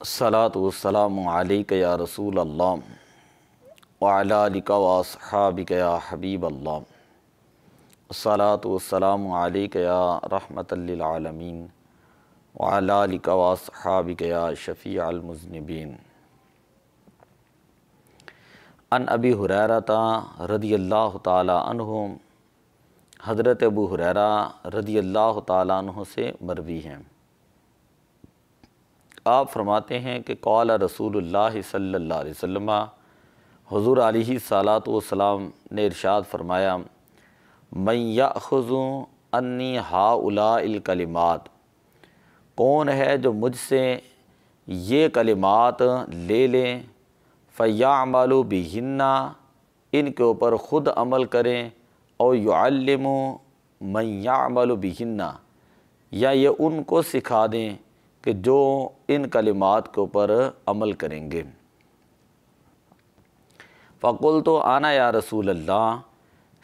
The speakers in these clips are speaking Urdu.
الصلاۃ والسلام علیک یا رسول اللہ وعلی آلک واصحابک یا حبیب اللہ۔ الصلاۃ والسلام علیک یا رحمۃ للعالمین وعلی آلک واصحابک یا شفیع المذنبین۔ عن ابی ہریرہ رضی اللہ تعالی عنہ، حضرت ابو ہریرہ رضی اللہ تعالی عنہ سے مروی ہیں، آپ فرماتے ہیں کہ قال رسول اللہ صلی اللہ علیہ وسلم، حضور علیہ الصلاۃ والسلام نے ارشاد فرمایا، من یأخذ انی ہؤلاء الکلمات، کون ہے جو مجھ سے یہ کلمات لے لیں، فیعمل بہن، ان کے اوپر خود عمل کریں، او یعلم من یعمل بہن، یا یہ ان کو سکھا دیں کہ جو ان کلمات کے اوپر عمل کریں گے۔ فقلت انا یا رسول اللہ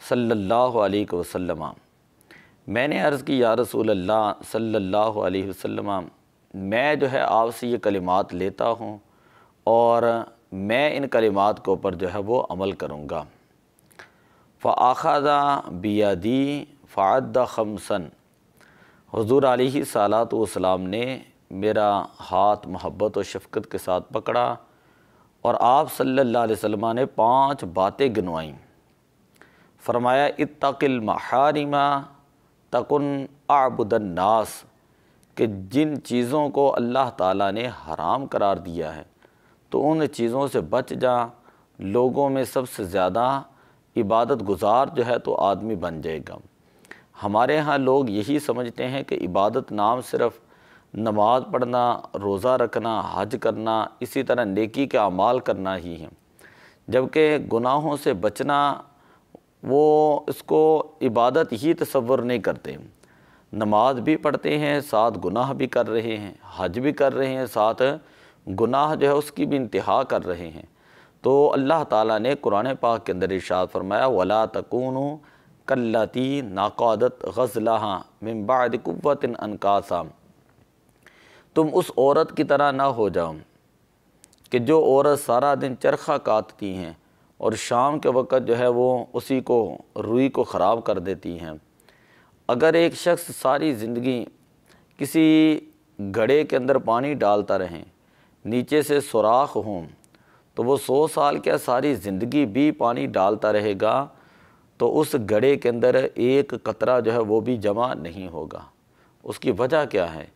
صلی اللہ علیہ وسلم، میں نے عرض کی یا رسول اللہ صلی اللہ علیہ وسلم، میں جو ہے آپ سے یہ کلمات لیتا ہوں اور میں ان کلمات کے اوپر جو ہے وہ عمل کروں گا۔ فاخذ بیدی فعد خمسا، حضور علیہ الصلاۃ والسلام نے میرا ہاتھ محبت و شفقت کے ساتھ پکڑا اور آپ صلی اللہ علیہ وسلم نے 5 باتیں گنوائیں۔ فرمایا اتق المحارم تکن اعبد الناس، کہ جن چیزوں کو اللہ تعالیٰ نے حرام قرار دیا ہے تو ان چیزوں سے بچ جا، لوگوں میں سب سے زیادہ عبادت گزار جو ہے تو آدمی بن جائے گا۔ ہمارے ہاں لوگ یہی سمجھتے ہیں کہ عبادت نام صرف نماز پڑھنا، روزہ رکھنا، حج کرنا، اسی طرح نیکی کے اعمال کرنا ہی ہیں، جبکہ گناہوں سے بچنا وہ اس کو عبادت ہی تصور نہیں کرتے۔ نماز بھی پڑھتے ہیں، ساتھ گناہ بھی کر رہے ہیں، حج بھی کر رہے ہیں، ساتھ گناہ جو ہے اس کی بھی انتہا کر رہے ہیں۔ تو اللہ تعالیٰ نے قرآن پاک کے اندر ارشاد فرمایا وَلَا تَكُونُوا كَالَّتِي نَقَضَتْ غَزْلَهَا مِن بَعْدِ قُوَّةٍ أَنْكَاثًا، تم اس عورت کی طرح نہ ہو جاؤ کہ جو عورت سارا دن چرخہ کاٹتی ہیں اور شام کے وقت جو ہے وہ اسی کو روئی کو خراب کر دیتی ہیں۔ اگر ایک شخص ساری زندگی کسی گھڑے کے اندر پانی ڈالتا رہیں، نیچے سے سوراخ ہوں، تو وہ 100 سال کیا ساری زندگی بھی پانی ڈالتا رہے گا تو اس گھڑے کے اندر ایک قطرہ جو ہے وہ بھی جمع نہیں ہوگا۔ اس کی وجہ کیا ہے؟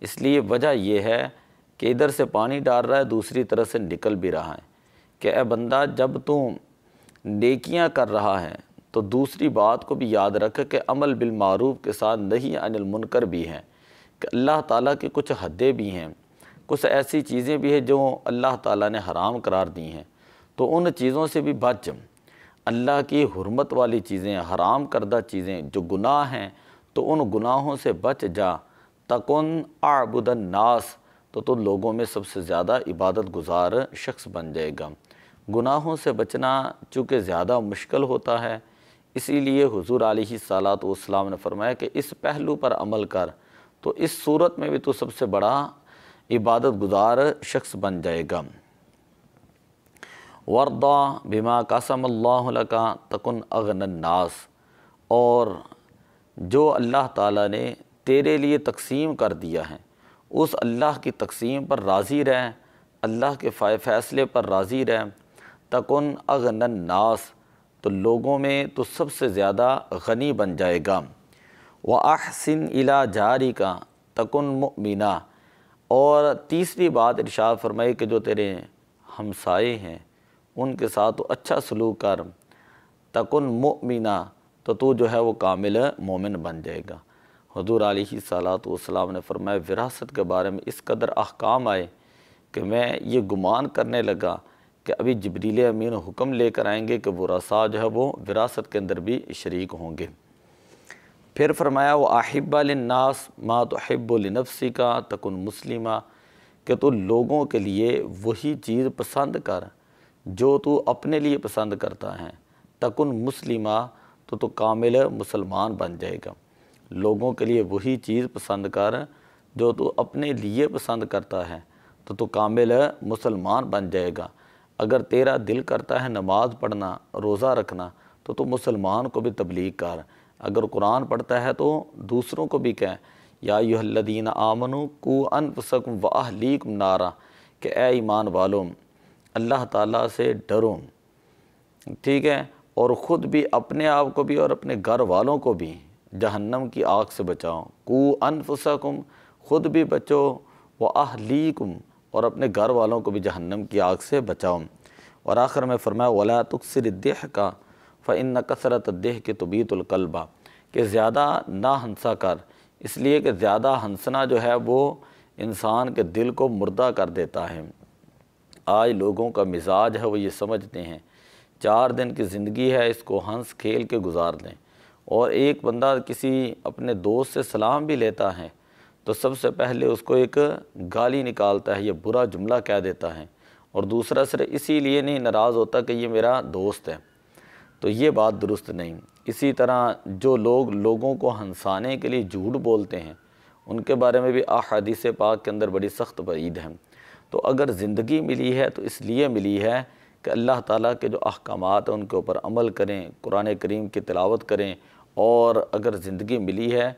اس لیے وجہ یہ ہے کہ ادھر سے پانی ڈال رہا ہے، دوسری طرف سے نکل بھی رہا ہے کہ اے بندہ جب تم نیکیاں کر رہا ہے تو دوسری بات کو بھی یاد رکھ کہ عمل بالمعروف کے ساتھ نہی عن المنکر بھی ہے، کہ اللہ تعالیٰ کی کچھ حدیں بھی ہیں، کچھ ایسی چیزیں بھی ہیں جو اللہ تعالیٰ نے حرام قرار دی ہیں، تو ان چیزوں سے بھی بچ۔ اللہ کی حرمت والی چیزیں، حرام کردہ چیزیں جو گناہ ہیں تو ان گناہوں سے بچ جا، تکن اعبد الناس، تو لوگوں میں سب سے زیادہ عبادت گزار شخص بن جائے گا۔ گناہوں سے بچنا چونکہ زیادہ مشکل ہوتا ہے، اسی لیے حضور علیہ الصلاۃ والسلام نے فرمایا کہ اس پہلو پر عمل کر تو اس صورت میں بھی تو سب سے بڑا عبادت گزار شخص بن جائے گا۔ وَارْضَ بِمَا قَسَمَ اللَّهُ لَكَ تَكُنْ أَغْنَى النَّاسِ، اور جو اللہ تعالیٰ نے تیرے لیے تقسیم کر دیا ہے اس اللہ کی تقسیم پر راضی رہ، اللہ کے فیصلے پر راضی رہ، تکن اغنى الناس، تو لوگوں میں تو سب سے زیادہ غنی بن جائے گا۔ وَأَحْسِنْ إِلَىٰ جَارِكَ تَكُنْ مُؤْمِنًا، اور تیسری بات ارشاد فرمائی کہ جو تیرے ہمسائے ہیں ان کے ساتھ تو اچھا سلوک کر، تَكُنْ مُؤْمِنًا، تو جو ہے وہ کامل مومن بن جائے گا۔ حضور علیہ الصلاۃ والسلام نے فرمایا وراثت کے بارے میں اس قدر احکام آئے کہ میں یہ گمان کرنے لگا کہ ابھی جبریل امین حکم لے کر آئیں گے کہ ورثاء جو ہے وہ وراثت کے اندر بھی شریک ہوں گے۔ پھر فرمایا وَأَحِبَّ لِلنَّاسِ مَا تُحِبُّ لِنَفْسِكَ تَكُنْ مُسْلِمًا، کہ تو لوگوں کے لیے وہی چیز پسند کر جو تو اپنے لیے پسند کرتا ہے، تَكُنْ مُسْلِمًا، تو کامل مسلمان بن جائے گا۔ لوگوں کے لیے وہی چیز پسند کر جو تو اپنے لیے پسند کرتا ہے تو کامل مسلمان بن جائے گا۔ اگر تیرا دل کرتا ہے نماز پڑھنا، روزہ رکھنا، تو مسلمان کو بھی تبلیغ کر۔ اگر قرآن پڑھتا ہے تو دوسروں کو بھی کہیں یا ایھا الذین آمنوا قوا انفسکم واہلیکم نارا، کہ اے ایمان والو اللہ تعالیٰ سے ڈرو، ٹھیک ہے، اور خود بھی، اپنے آپ کو بھی اور اپنے گھر والوں کو بھی جہنم کی آگ سے بچاؤ۔ قوا انفسکم، خود بھی بچو، واہلیکم، اور اپنے گھر والوں کو بھی جہنم کی آگ سے بچاؤ۔ اور آخر میں فرمایا وَلَا تُكْثِرِ الضِّحْكَ فَإِنَّ كَثْرَةَ الضِّحْكِ تُمِيتُ الْقَلْبَ، کہ زیادہ نہ ہنسا کر، اس لیے کہ زیادہ ہنسنا جو ہے وہ انسان کے دل کو مردہ کر دیتا ہے۔ آج لوگوں کا مزاج ہے وہ یہ سمجھتے ہیں 4 دن کی زندگی ہے، اس کو ہنس کھیل کے گزار دیں، اور ایک بندہ کسی اپنے دوست سے سلام بھی لیتا ہے تو سب سے پہلے اس کو ایک گالی نکالتا ہے یا برا جملہ کہہ دیتا ہے، اور دوسرا صرف اسی لیے نہیں ناراض ہوتا کہ یہ میرا دوست ہے، تو یہ بات درست نہیں۔ اسی طرح جو لوگ لوگوں کو ہنسانے کے لیے جھوٹ بولتے ہیں، ان کے بارے میں بھی احادیث پاک کے اندر بڑی سخت وعید ہے۔ تو اگر زندگی ملی ہے تو اس لیے ملی ہے کہ اللہ تعالیٰ کے جو احکامات ہیں ان کے اوپر عمل کریں، قرآن کریم کی تلاوت کریں، اور اگر زندگی ملی ہے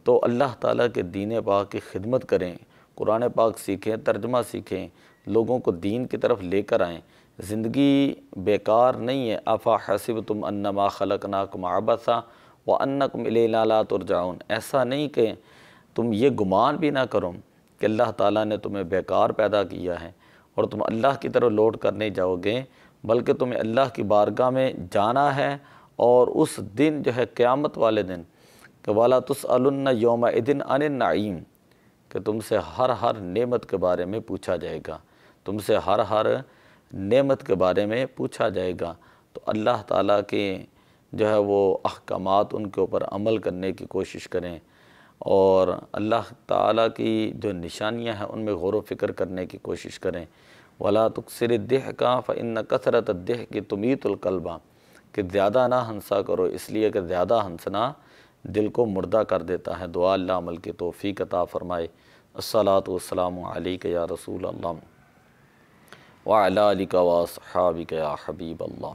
تو اللہ تعالیٰ کے دین پاک کی خدمت کریں، قرآن پاک سیکھیں، ترجمہ سیکھیں، لوگوں کو دین کی طرف لے کر آئیں۔ زندگی بیکار نہیں ہے۔ افحسبتم انما خلقناکم عبثا وانکم الینا لا ترجعون، ایسا نہیں کہ تم یہ گمان بھی نہ کرو کہ اللہ تعالیٰ نے تمہیں بیکار پیدا کیا ہے اور تم اللہ کی طرف لوٹ کر نہیں جاؤ گے، بلکہ تمہیں اللہ کی بارگاہ میں جانا ہے، اور اس دن جو ہے قیامت والے دن کہ وَلَا تُسْأَلُنَّ يَوْمَئِذٍ عَنِ النَّعِيمِ، کہ تم سے ہر نعمت کے بارے میں پوچھا جائے گا، تم سے ہر نعمت کے بارے میں پوچھا جائے گا۔ تو اللہ تعالیٰ کے جو ہے وہ احکامات ان کے اوپر عمل کرنے کی کوشش کریں، اور اللہ تعالیٰ کی جو نشانیاں ہیں ان میں غور و فکر کرنے کی کوشش کریں۔ وَلَا تُكْثِرِ الضِّحْكَ فَإِنَّ كَثْرَةَ الضِّحْكِ تُمِيتُ الْقَلْبَ، کہ زیادہ نہ ہنسا کرو، اس لیے کہ زیادہ ہنسنا دل کو مردہ کر دیتا ہے۔ دعا اللہ عمل کی توفیق عطا فرمائے۔ الصلاۃ والسلام علیک یا رسول اللہ وعلی آلک واصحابک یا حبیب اللہ۔